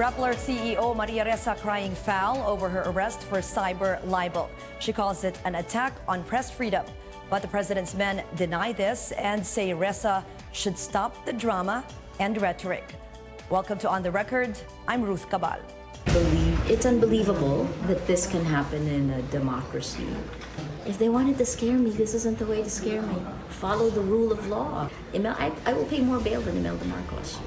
Rappler CEO Maria Ressa crying foul over her arrest for cyber libel. She calls it an attack on press freedom. But the president's men deny this and say Ressa should stop the drama and rhetoric. Welcome to On the Record. I'm Ruth Cabal. It's unbelievable that this can happen in a democracy. If they wanted to scare me, this isn't the way to scare me. Follow the rule of law. I will pay more bail than Imelda Marcos.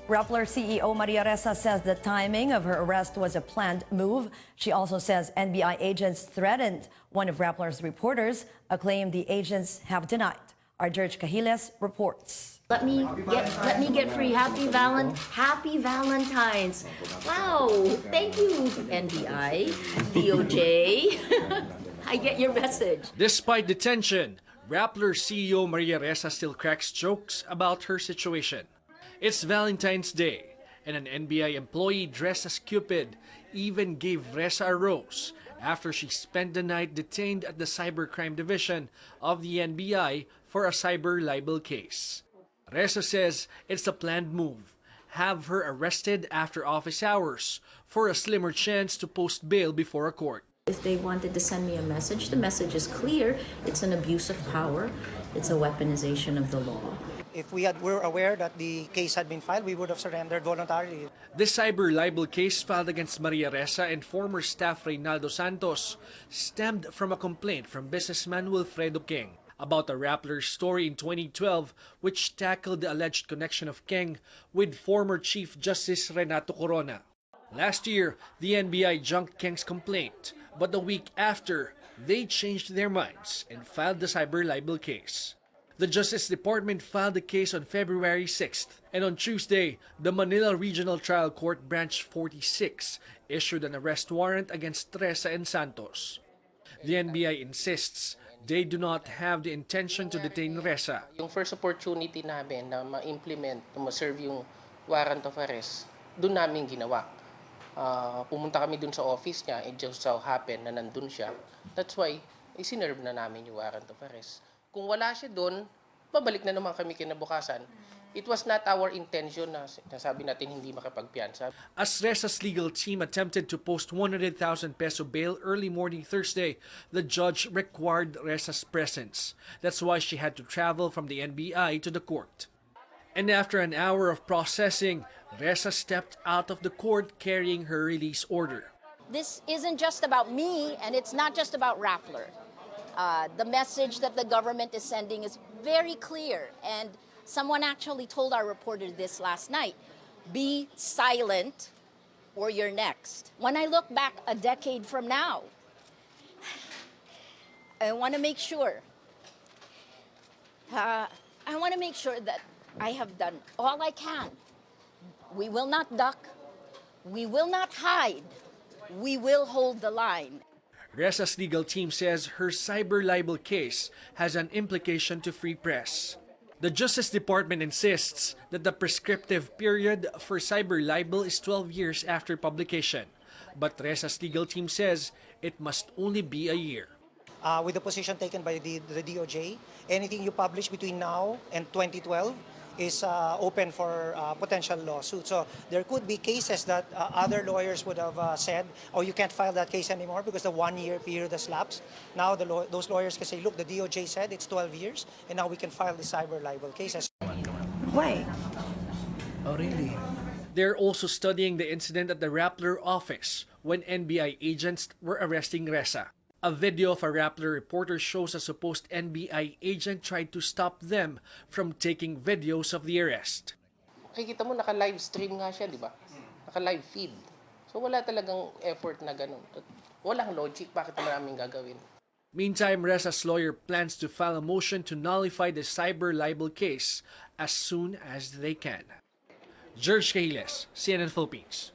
Rappler CEO Maria Ressa says the timing of her arrest was a planned move. She also says NBI agents threatened one of Rappler's reporters, a claim the agents have denied. Our George Cahiles reports. Let me get free. Happy Valentine's. Wow, thank you, NBI, DOJ. I get your message. Despite detention, Rappler CEO Maria Ressa still cracks jokes about her situation. It's Valentine's Day, and an NBI employee dressed as Cupid even gave Ressa a rose after she spent the night detained at the Cybercrime Division of the NBI for a cyber libel case. Ressa says it's a planned move. Have her arrested after office hours for a slimmer chance to post bail before a court. If they wanted to send me a message, the message is clear. It's an abuse of power. It's a weaponization of the law. If we were aware that the case had been filed, we would have surrendered voluntarily. The cyber libel case filed against Maria Ressa and former staff Reynaldo Santos stemmed from a complaint from businessman Wilfredo King about a Rappler story in 2012 which tackled the alleged connection of King with former Chief Justice Renato Corona. Last year, the NBI junked King's complaint, but a week after, they changed their minds and filed the cyber libel case. The Justice Department filed the case on February 6th, and on Tuesday, the Manila Regional Trial Court Branch 46 issued an arrest warrant against Ressa and Santos. The NBI insists they do not have the intention to detain Ressa. Yung first opportunity namin na ma-implement, na ma-serve yung warrant of arrest, doon namin ginawa. Pumunta kami doon sa office niya, it just so happened na nandun siya. That's why, isinerve na namin yung warrant of arrest. Kung wala siya doon, babalik na naman kami kinabukasan. It was not our intention na sabi natin hindi makapagpiyansa. As Ressa's legal team attempted to post 100,000 peso bail early morning Thursday, the judge required Ressa's presence. That's why she had to travel from the NBI to the court. And after an hour of processing, Ressa stepped out of the court carrying her release order. This isn't just about me, and it's not just about Rappler. The message that the government is sending is very clear, and someone actually told our reporter this last night: be silent or you're next. When I look back a decade from now, I want to make sure that I have done all I can. We will not duck, we will not hide, we will hold the line. Ressa's legal team says her cyber libel case has an implication to free press. The Justice Department insists that the prescriptive period for cyber libel is 12 years after publication. But Ressa's legal team says it must only be a year. With the position taken by the DOJ, anything you publish between now and 2012 is open for potential lawsuit. So there could be cases that other lawyers would have said, oh, you can't file that case anymore because the 1-year period has lapsed. Now those lawyers can say, look, the DOJ said it's 12 years, and now we can file the cyber libel cases. Why? Oh, really? They're also studying the incident at the Rappler office when NBI agents were arresting Ressa. A video of a Rappler reporter shows a supposed NBI agent tried to stop them from taking videos of the arrest. Makikita mo, naka-live stream nga siya, di ba? Naka-live feed. So wala talagang effort na ganun. Walang logic, bakit naman namin gagawin? Meantime, Ressa's lawyer plans to file a motion to nullify the cyber libel case as soon as they can. George Cahiles, CNN Philippines.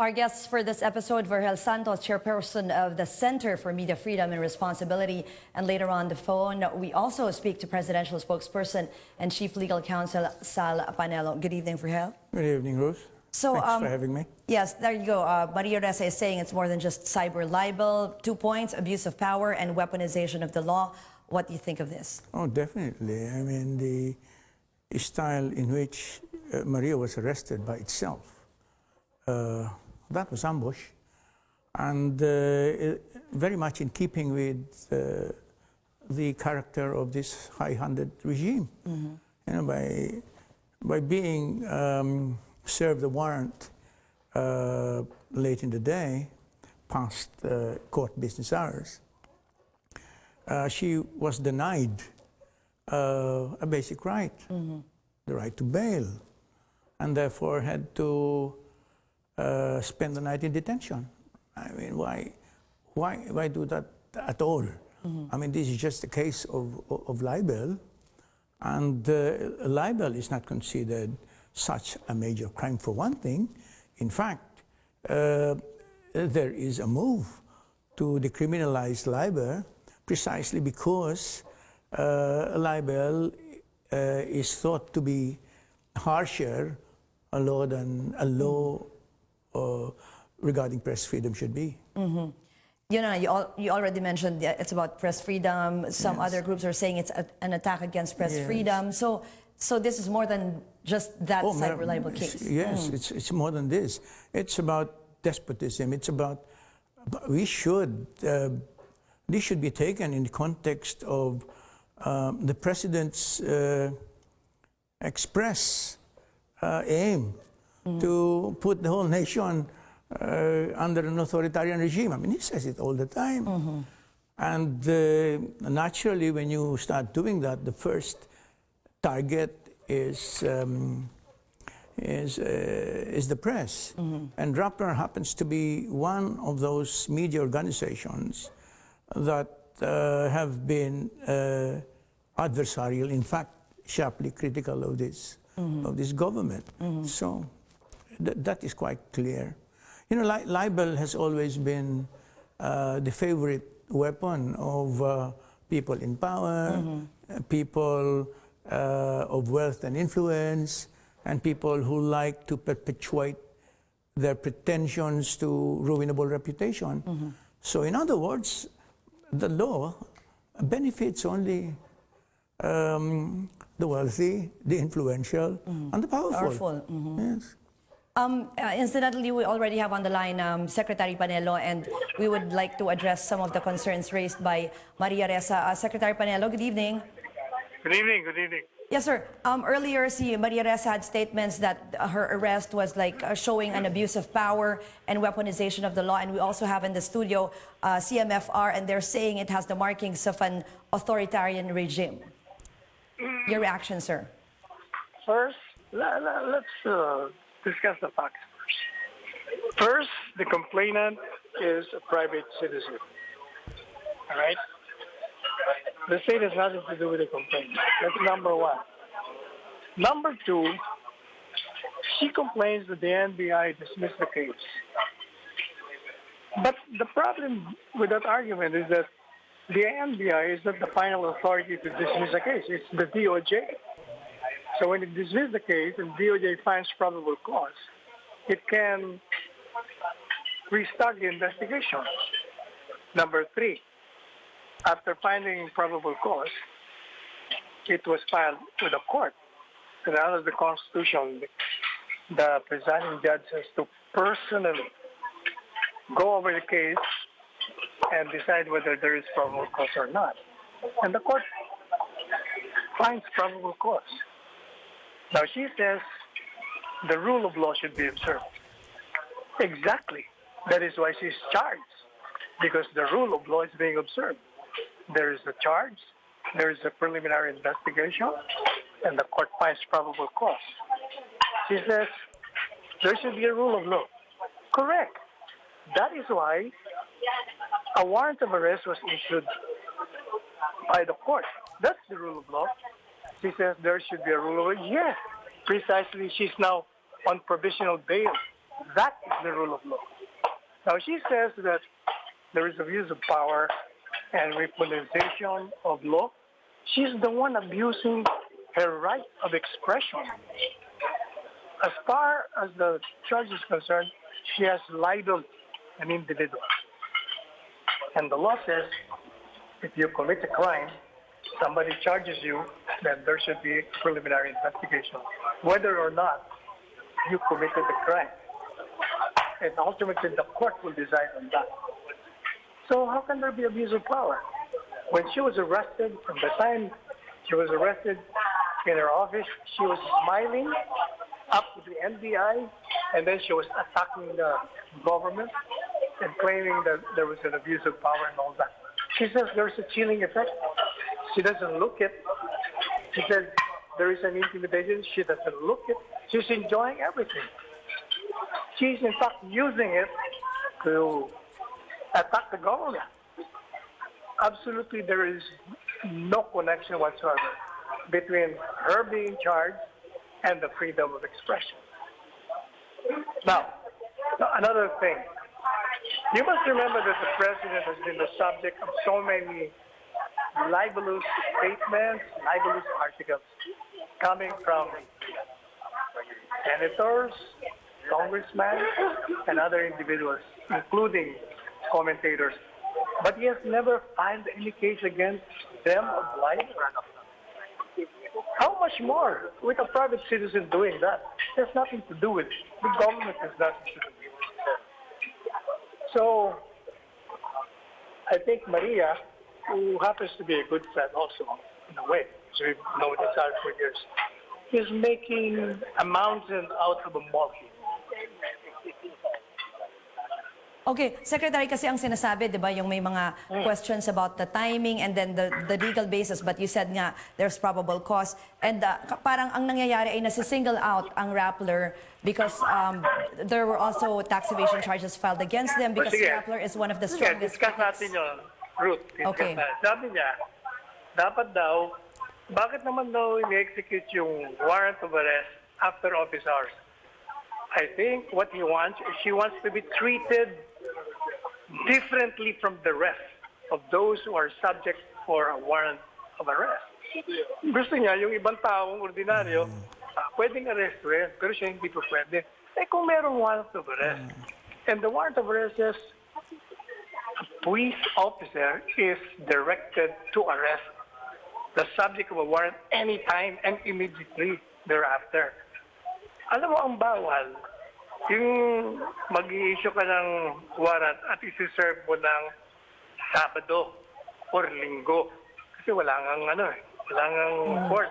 Our guests for this episode, Virgel Santos, chairperson of the Center for Media Freedom and Responsibility. And later on the phone, we also speak to presidential spokesperson and chief legal counsel Sal Panelo. Good evening, Virgel. Good evening, Ruth. So, Thanks for having me. yes, there you go. Maria Ressa is saying it's more than just cyber libel. 2 points, abuse of power and weaponization of the law. What do you think of this? Oh, definitely. I mean, the style in which Maria was arrested by itself, that was ambush. And very much in keeping with the character of this high-handed regime. You know, by being served a warrant late in the day, past court business hours, she was denied a basic right, the right to bail, and therefore had to spend the night in detention. I mean, why do that at all? I mean, this is just a case of libel, and libel is not considered such a major crime for one thing. In fact, there is a move to decriminalize libel precisely because libel is thought to be harsher a law than a law regarding press freedom should be. You know, you already mentioned it's about press freedom. Some Yes. other groups are saying it's an attack against press Yes. freedom. So this is more than just that cyber libel case. Yes, it's more than this. It's about despotism. It's about, this should be taken in the context of the president's express aim to put the whole nation under an authoritarian regime. I mean, he says it all the time. And naturally, when you start doing that, the first target is the press. And Rappler happens to be one of those media organizations that have been adversarial, in fact, sharply critical of this government. So that is quite clear. You know, libel has always been the favorite weapon of people in power, people of wealth and influence, and people who like to perpetuate their pretensions to ruinable reputation. So in other words, the law benefits only the wealthy, the influential, and the powerful. Yes. Incidentally, we already have on the line Secretary Panelo, and we would like to address some of the concerns raised by Maria Ressa. Secretary Panelo, good evening. Good evening, good evening. Yes, sir. Earlier, Maria Ressa had statements that her arrest was like showing an abuse of power and weaponization of the law. And we also have in the studio CMFR, and they're saying it has the markings of an authoritarian regime. Your reaction, sir? First, let's discuss the facts first. First, the complainant is a private citizen. All right? The state has nothing to do with the complaint. That's number one. Number two, she complains that the NBI dismissed the case. But the problem with that argument is that the NBI is not the final authority to dismiss a case. It's the DOJ. So when it dismisses the case and DOJ finds probable cause, it can restart the investigation. Number three, after finding probable cause, it was filed with the court. And under the Constitution, the presiding judge has to personally go over the case and decide whether there is probable cause or not. And the court finds probable cause. Now she says the rule of law should be observed. Exactly. That is why she's charged, because the rule of law is being observed. There is a charge, there is a preliminary investigation, and the court finds probable cause. She says there should be a rule of law. Correct. That is why a warrant of arrest was issued by the court. That's the rule of law. She says there should be a rule of law. Yes, precisely. She's now on provisional bail. That is the rule of law. Now she says that there is abuse of power and weaponization of law. She's the one abusing her right of expression. as far as the charge is concerned, she has libeled an individual. And the law says if you commit a crime, somebody charges you, then there should be preliminary investigation, whether or not you committed the crime. And ultimately, the court will decide on that. So how can there be abuse of power? When she was arrested, from the time she was arrested in her office, she was smiling up to the NBI, and then she was attacking the government and claiming that there was an abuse of power and all that. She says there's a chilling effect. She doesn't look it. She says there is an intimidation. She doesn't look it. She's enjoying everything. She's in fact using it to attack the government. Absolutely, there is no connection whatsoever between her being charged and the freedom of expression. Now, another thing. You must remember that the president has been the subject of so many libelous statements, libelous articles coming from senators, congressmen, and other individuals, including commentators. But he has never filed any case against them of libel. How much more with a private citizen doing that? It has nothing to do with it. The government has nothing to do with it. So, I think Maria, who happens to be a good friend also, in a way, so we've known each other for years, is making a mountain out of a molehill. Okay, Secretary, kasi ang sinasabi, di ba, yung may mga questions about the timing and then the legal basis, but you said nga there's probable cause. And parang ang nangyayari ay nasi-single out ang Rappler because there were also tax evasion charges filed against them because Rappler is one of the strongest. Discuss natin yun, Ruth. Okay. Sabi niya, dapat daw, bakit naman daw ini-execute yung warrant of arrest after office hours? I think what he wants, she wants to be treated differently from the rest of those who are subject for a warrant of arrest. Gusto niya, yung ibang taong ordinaryo, pwedeng arrestuin, pero siya hindi po pwede. Eh kung merong warrant of arrest, and the warrant of arrest says, a police officer is directed to arrest the subject of a warrant anytime and immediately thereafter. Alam mo ang bawal, yung mag-i-issue ka ng warrant at isi-serve mo ng Sabado or Linggo. Kasi wala ngang court.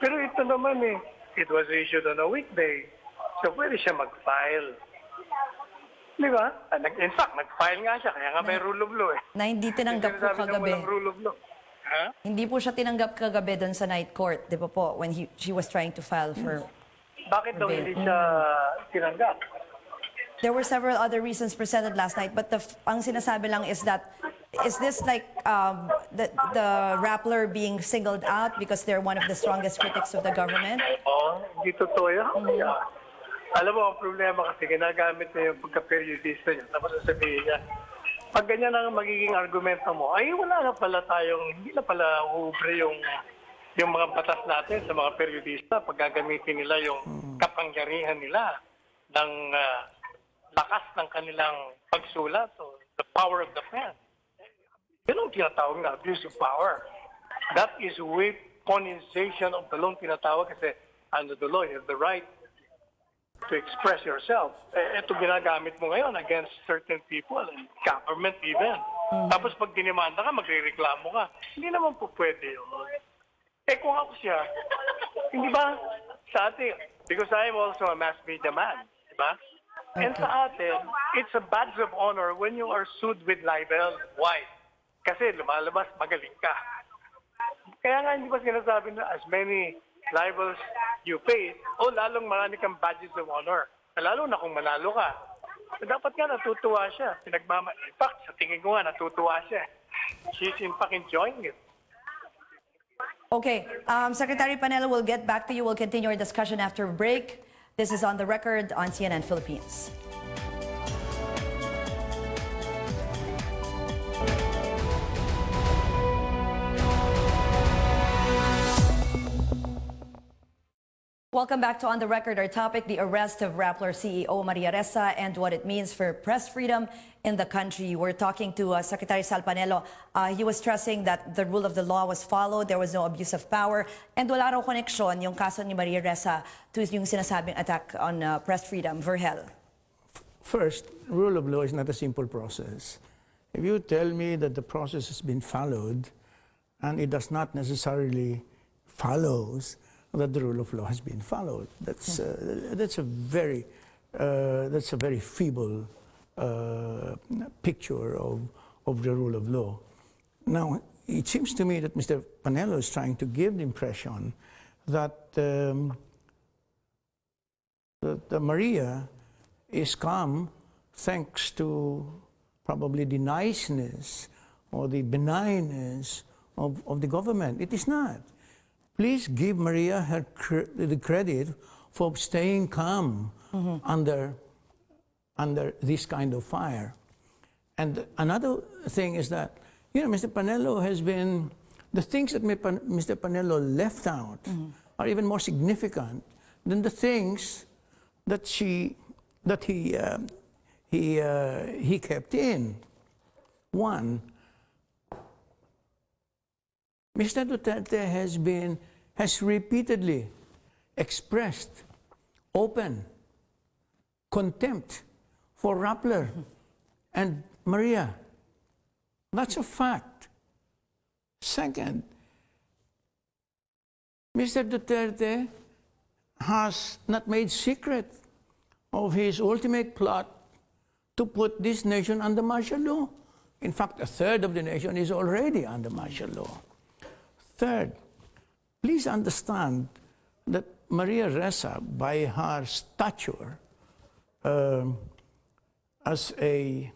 Pero ito naman it was issued on a weekday. So pwede siya mag-file. Di ba? In fact, nag-file nga siya, kaya nga may rule of law Na hindi tinanggap po kagabi. Rule of law. Huh? Hindi po siya tinanggap kagabi doon sa night court, di ba po, when she was trying to file for... Bakit daw hindi siya tinanggap? There were several other reasons presented last night, but ang sinasabi lang is that, is this like the Rappler being singled out because they're one of the strongest critics of the government? Oo, hindi totoo yan. Alam mo, ang problema kasi ginagamit niya yung pagka-periodista niya. Tapos sasabihin niya, pag ganyan ang magiging argumento mo, ay wala na pala tayong, hindi na pala ubre yung mga batas natin sa mga periodista pag gagamitin nila yung kapangyarihan nila ng lakas ng kanilang pagsulat o the power of the pen. Yun ang tinatawag na abuse of power. That is weaponization of the law tinatawag kasi under the law you have the right to express yourself. Ito ginagamit mo ngayon against certain people and government even. Tapos pag dinimanda ka, magre-reklamo ka. Hindi naman po pwede yun. Eh kung ako siya, hindi ba sa atin, because I am also a mass media man, di ba? And sa atin, it's a badge of honor when you are sued with libel. Why? Kasi lumalabas, magaling ka. Kaya nga hindi ba sinasabi na as many libels you face, o lalong marami kang badges of honor. Lalo na kung manalo ka. So, dapat nga natutuwa siya. In fact, sa tingin ko nga natutuwa siya. She's in fact enjoying it. Okay, Secretary Panelo, we'll get back to you. We'll continue our discussion after break. This is On the Record on CNN Philippines. Welcome back to On the Record. Our topic, the arrest of Rappler CEO Maria Ressa and what it means for press freedom in the country. We're talking to Secretary Sal Panelo. He was stressing that the rule of the law was followed, there was no abuse of power, and wala raw koneksyon yung kaso ni Maria Ressa to yung sinasabing attack on press freedom. Verhel. First, rule of law is not a simple process. If you tell me that the process has been followed and it does not necessarily follows that the rule of law has been followed, that's a very feeble picture of the rule of law. Now, it seems to me that Mr. Panelo is trying to give the impression that that Maria is calm thanks to probably the niceness or the benignness of the government. It is not. Please give Maria the credit for staying calm under this kind of fire. And another thing is that, you know, Mr. Panelo has been, the things that Mr. Panelo left out are even more significant than the things that he kept in. One, Mr. Duterte has repeatedly expressed open contempt for Rappler and Maria. That's a fact. Second, Mr. Duterte has not made secret of his ultimate plot to put this nation under martial law. In fact, a third of the nation is already under martial law. Third, please understand that Maria Ressa, by her stature as a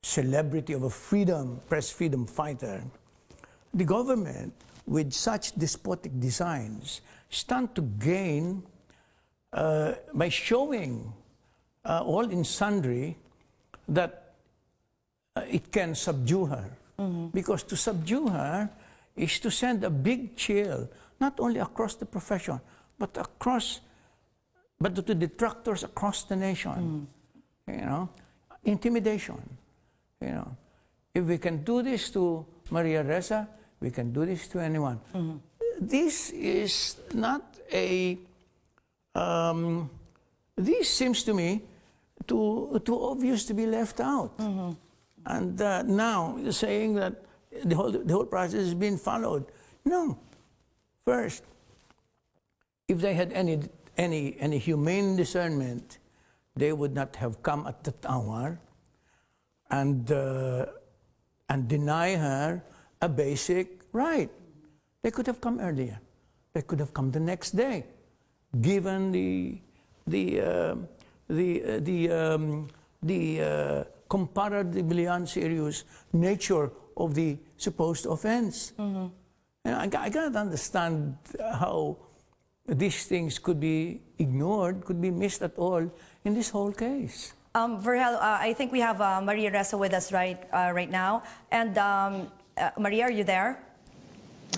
celebrity of a press freedom fighter, the government, with such despotic designs, stand to gain by showing all in sundry that it can subdue her. Because to subdue her is to send a big chill, not only across the profession, but to the detractors across the nation. You know, intimidation. You know, if we can do this to Maria Ressa, we can do this to anyone. This is not a. This seems to me too obvious to be left out. And now you're saying that the whole process is being followed. No. First, if they had any humane discernment, they would not have come at that hour and deny her a basic right. They could have come earlier. They could have come the next day, given the comparatively unserious nature of the supposed offense. And I cannot understand how these things could be ignored, could be missed at all in this whole case. Verhel, I think we have Maria Ressa with us right now. And Maria, are you there?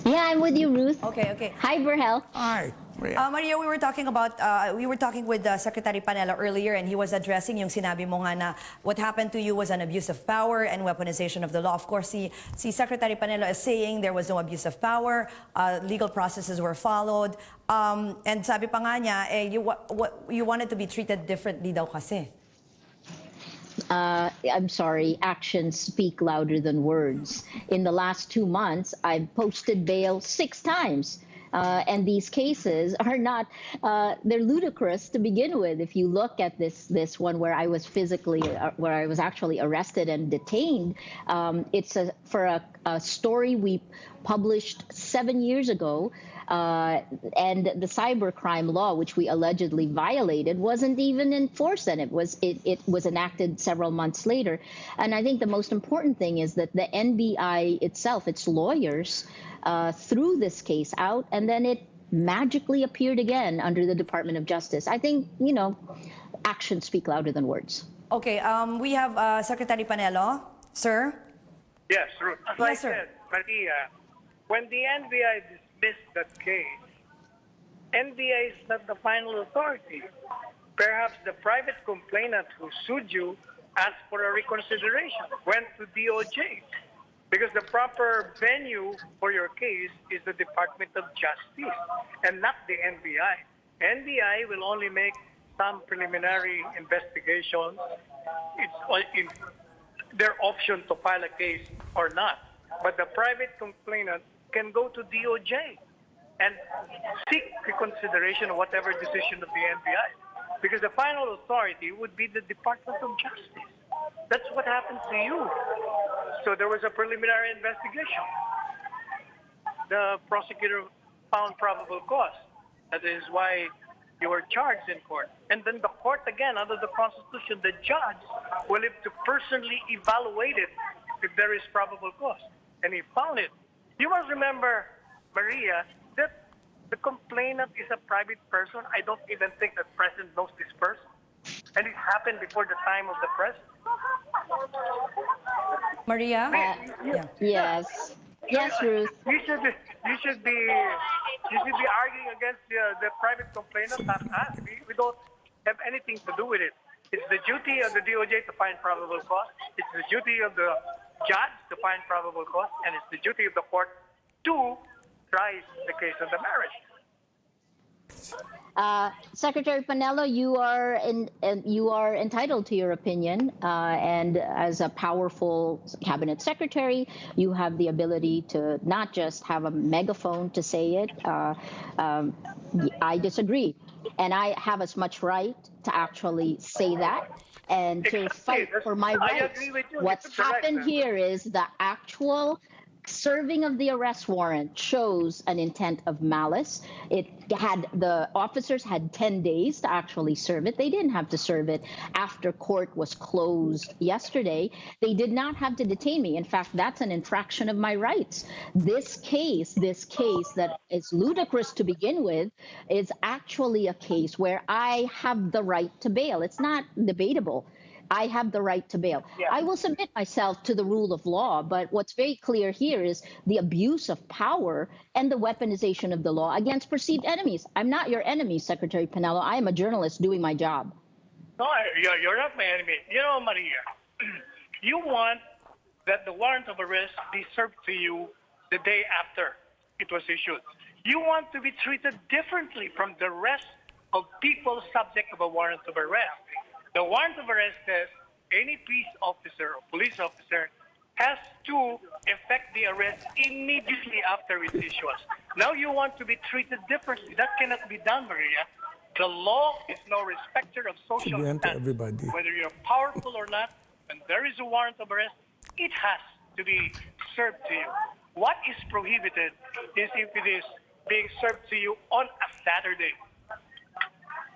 Yeah, I'm with you, Ruth. Okay. Hi, Verhel. Hi, Maria. Maria, we were talking with Secretary Panelo earlier, and he was addressing yung sinabi mo nga na what happened to you was an abuse of power and weaponization of the law. Of course, si Secretary Panelo is saying there was no abuse of power, legal processes were followed, and sabi pa nga niya, you wanted to be treated differently daw kasi. I'm sorry, actions speak louder than words. In the last 2 months, I've posted bail 6 times. And these cases are not, they're ludicrous to begin with. If you look at this one where I was actually arrested and detained, it's for a story we published 7 years ago. And the cybercrime law, which we allegedly violated, wasn't even enforced, and it was enacted several months later. And I think the most important thing is that the NBI itself, its lawyers, threw this case out, and then it magically appeared again under the Department of Justice. I think, you know, actions speak louder than words. Okay, we have Secretary Panelo. Sir? Yes, Ruth. As Yes, I sir. said, Maria, when the NBI dismissed that case, NBI is not the final authority. Perhaps the private complainant who sued you asked for a reconsideration, went to DOJ. Because the proper venue for your case is the Department of Justice and not the NBI. NBI will only make some preliminary investigations. It's in their option to file a case or not. But the private complainant can go to DOJ and seek reconsideration of whatever decision of the NBI. Because the final authority would be the Department of Justice. That's what happened to you. So there was a preliminary investigation. The prosecutor found probable cause. That is why you were charged in court. And then the court, again, under the Constitution, the judge will have to personally evaluate it if there is probable cause. And he found it. You must remember, Maria, that the complainant is a private person. I don't even think the president knows this person. And it happened before the time of the president. Maria? Yes. Yes, Ruth. You should be arguing against the private complainant, not us. We don't have anything to do with it. It's the duty of the DOJ to find probable cause. It's the duty of the judge to find probable cause, and it's the duty of the court to try the case of the marriage. Secretary Panelo, you are entitled to your opinion, and as a powerful cabinet secretary, you have the ability to not just have a megaphone to say it. I disagree, and I have as much right to actually say that and to fight for my rights. What's happened here is the actual serving of the arrest warrant shows an intent of malice. The officers had 10 days to actually serve it. They didn't have to serve it after court was closed yesterday. They did not have to detain me. In fact, that's an infraction of my rights. This case that is ludicrous to begin with is actually a case where I have the right to bail. It's not debatable. I have the right to bail. Yeah. I will submit myself to the rule of law, but what's very clear here is the abuse of power and the weaponization of the law against perceived enemies. I'm not your enemy, Secretary Panelo. I am a journalist doing my job. No, you're not my enemy. You know, Maria, you want that the warrant of arrest be served to you the day after it was issued. You want to be treated differently from the rest of people subject of a warrant of arrest. The warrant of arrest says any peace officer or police officer has to effect the arrest immediately after its issuance. Now you want to be treated differently. That cannot be done, Maria. The law is no respecter of social standards. Whether you're powerful or not, when there is a warrant of arrest, it has to be served to you. What is prohibited is if it is being served to you on a Saturday.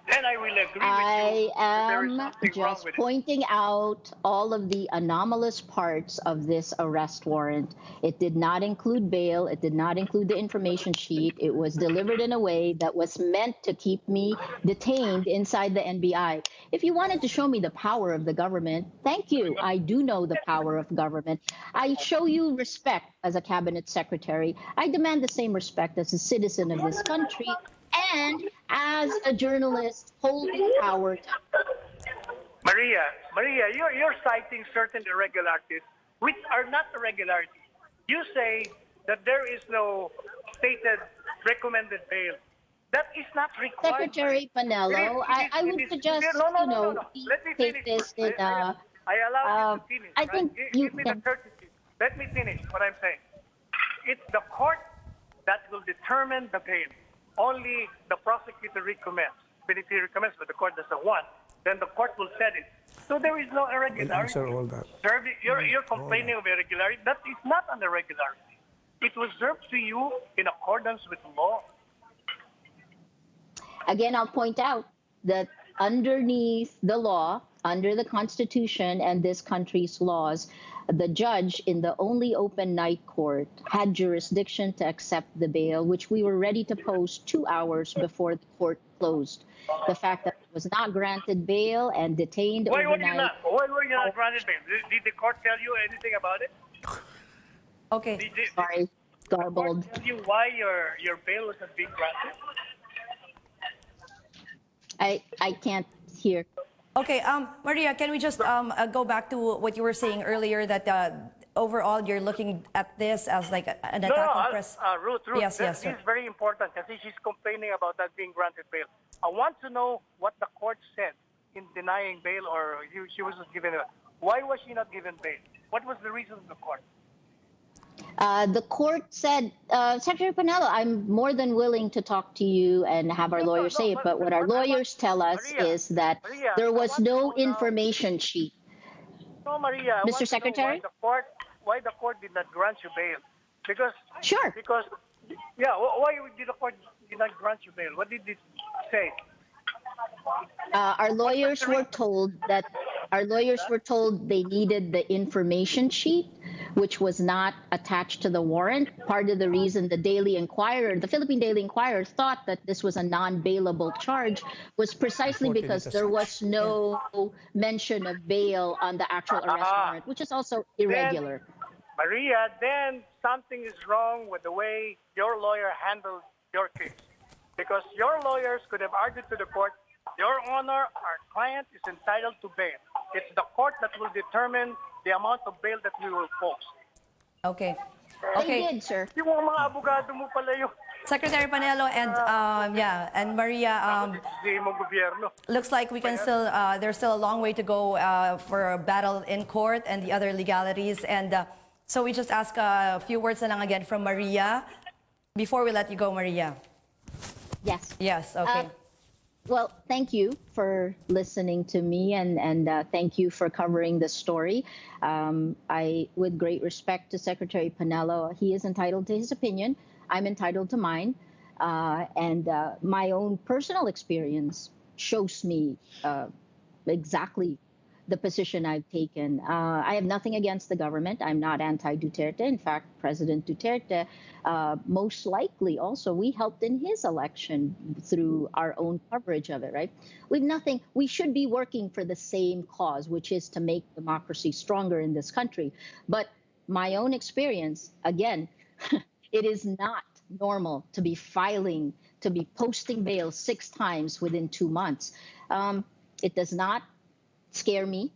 Then I will agree with you. I am just pointing out all of the anomalous parts of this arrest warrant. It did not include bail. It did not include the information sheet. It was delivered in a way that was meant to keep me detained inside the NBI. If you wanted to show me the power of the government, thank you. I do know the power of government. I show you respect as a cabinet secretary. I demand the same respect as a citizen of this country and as a journalist holding power. Maria, you're citing certain irregularities which are not irregularities. You say that there is no stated recommended bail. That is not required. Secretary Panelo, I would suggest, no. Let me take this in I allow you to finish. I think Give me the courtesy. Let me finish what I'm saying. It's the court that will determine the bail. Only the prosecutor recommends. But if he recommends, but the court doesn't want, then the court will set it. So there is no irregularity. Answer all that. You're complaining of irregularity. That is not an irregularity. It was served to you in accordance with law. Again, I'll point out that underneath the law, under the Constitution and this country's laws, the judge in the only open night court had jurisdiction to accept the bail, which we were ready to post 2 hours before the court closed. The fact that it was not granted bail and detained overnight. Why were you not granted bail? Did the court tell you anything about it? Okay. Sorry, garbled. Did the court tell you why your bail wasn't being granted? I can't hear. Okay, Maria, can we just go back to what you were saying earlier, that overall you're looking at this as like an attack on press? Ruth, Yes, this yes, sir. is very important because she's complaining about that being granted bail. I want to know what the court said in denying bail, or she wasn't given a. Why was she not given bail? What was the reason of the court? The court said, Secretary Panelo, I'm more than willing to talk to you and have our lawyers say it, but what our lawyers tell us is that there was no information sheet. No, Maria, I want Mr. to know Secretary? why the court did not grant you bail. Because Sure. Why did the court did not grant you bail? What did it say? Our lawyers were told they needed the information sheet, which was not attached to the warrant. Part of the reason the Philippine Daily Inquirer, thought that this was a non-bailable charge was precisely because there was no mention of bail on the actual arrest warrant, which is also irregular. Maria, then something is wrong with the way your lawyer handled your case. Because your lawyers could have argued to the court, Your Honor, our client is entitled to bail. It's the court that will determine the amount of bail that we will post. Okay. They did, sir. Yung mga abogado mo pala yung Secretary Panelo and Maria, looks like we can still, there's still a long way to go for a battle in court and the other legalities. And so we just ask a few words na lang again from Maria before we let you go, Maria. Yes. Yes, okay. Well, thank you for listening to me, and thank you for covering the story. With great respect to Secretary Panelo, he is entitled to his opinion. I'm entitled to mine. And my own personal experience shows me exactly the position I've taken. I have nothing against the government. I'm not anti-Duterte. In fact, President Duterte, most likely also, we helped in his election through our own coverage of it, right? We should be working for the same cause, which is to make democracy stronger in this country. But my own experience, again, it is not normal to be posting bail 6 times within 2 months. It does not scare me.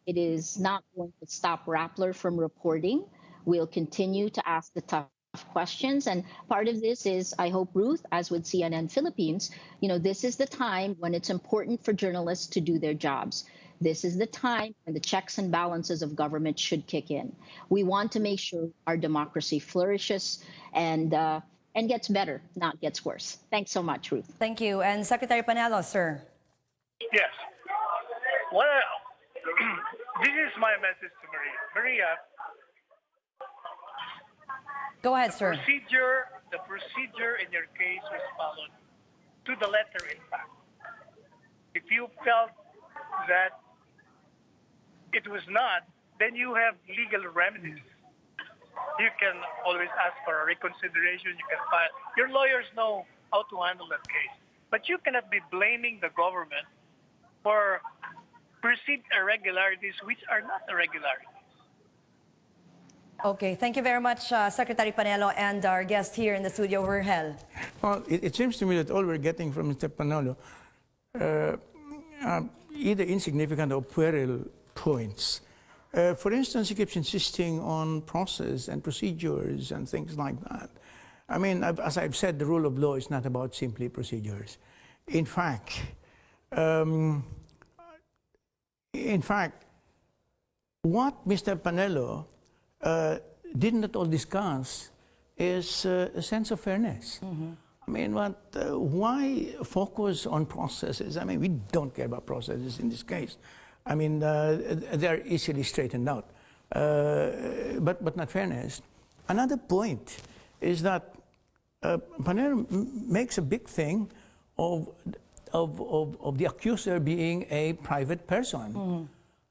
It is not going to stop Rappler from reporting. We'll continue to ask the tough questions. And part of this is, I hope, Ruth, as with CNN Philippines, this is the time when it's important for journalists to do their jobs. This is the time when the checks and balances of government should kick in. We want to make sure our democracy flourishes and gets better, not gets worse. Thanks so much, Ruth. Thank you. And Secretary Panelo, sir. Yes. Well, this is my message to Maria. Maria, Go ahead, sir. the procedure in your case was followed to the letter, in fact. If you felt that it was not, then you have legal remedies. You can always ask for a reconsideration. You can file. Your lawyers know how to handle that case. But you cannot be blaming the government for perceived irregularities, which are not irregularities. Okay, thank you very much, Secretary Panelo, and our guest here in the studio, Vergel. Well, it seems to me that all we're getting from Mr. Panelo either insignificant or puerile points. For instance, he keeps insisting on process and procedures and things like that. I mean, as I've said, the rule of law is not about simply procedures. In fact, what Mr. Panelo did not all discuss is a sense of fairness. Mm-hmm. I mean, why focus on processes? I mean, we don't care about processes in this case. I mean, they're easily straightened out, but not fairness. Another point is that Panelo makes a big thing of the accuser being a private person.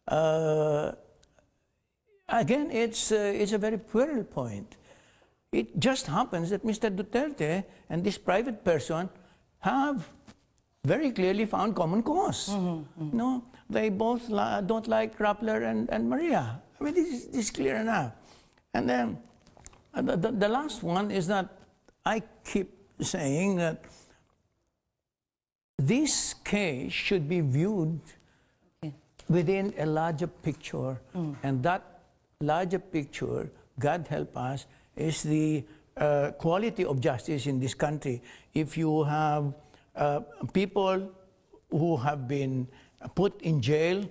Mm-hmm. Again, it's a very puerile point. It just happens that Mr. Duterte and this private person have very clearly found common cause. Mm-hmm. Mm-hmm. No, they both don't like Rappler and Maria. I mean, this is clear enough. And then the last one is that I keep saying that this case should be viewed within a larger picture, and that larger picture, God help us, is the quality of justice in this country. If you have people who have been put in jail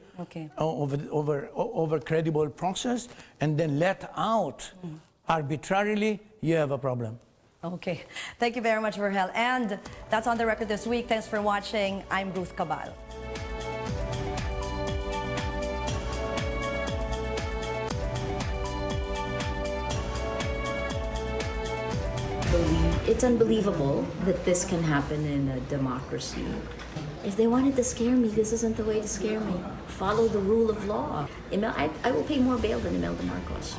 over credible process and then let out arbitrarily, you have a problem. Okay. Thank you very much, Verhel. And that's On the Record this week. Thanks for watching. I'm Ruth Cabal. It's unbelievable that this can happen in a democracy. If they wanted to scare me, this isn't the way to scare me. Follow the rule of law. I will pay more bail than Imelda Marcos.